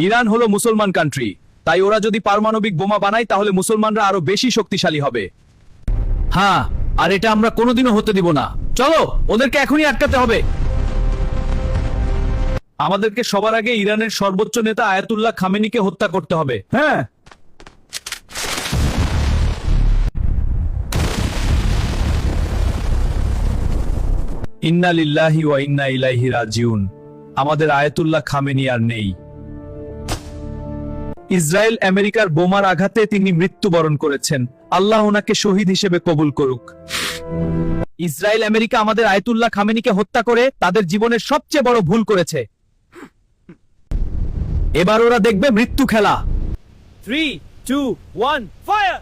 Iran হলো মুসলমান country, তাই ওরা যদি পারমাণবিক বোমা বানায় তাহলে মুসলমানরা আরো বেশি শক্তিশালী হবে। হ্যাঁ, আর এটা আমরা কোনোদিনও হতে দিব না। চলো, ওদেরকে এখনই আটকাতে হবে। আমাদেরকে সবার আগে ইরানের সর্বোচ্চ নেতা আয়াতুল্লাহ খামেনিকে হত্যা করতে হবে। হ্যাঁ, ইন্না লিল্লাহি ওয়া ইন্না ইলাইহি রাজিউন। আমাদের আয়াতুল্লাহ খামেনি আর নেই। ইসরায়েল আমেরিকার বোমার আঘাতে তিনি মৃত্যুবরণ করেছেন। আল্লাহ ওনাকে শহীদ হিসেবে কবুল করুক। ইসরায়েল আমেরিকা আমাদের আয়াতুল্লাহ খামেনিকে হত্যা করে তাদের জীবনের সবচেয়ে বড় ভুল করেছে। এবার ওরা দেখবে মৃত্যু খেলা। 3, 2, 1, ফায়ার!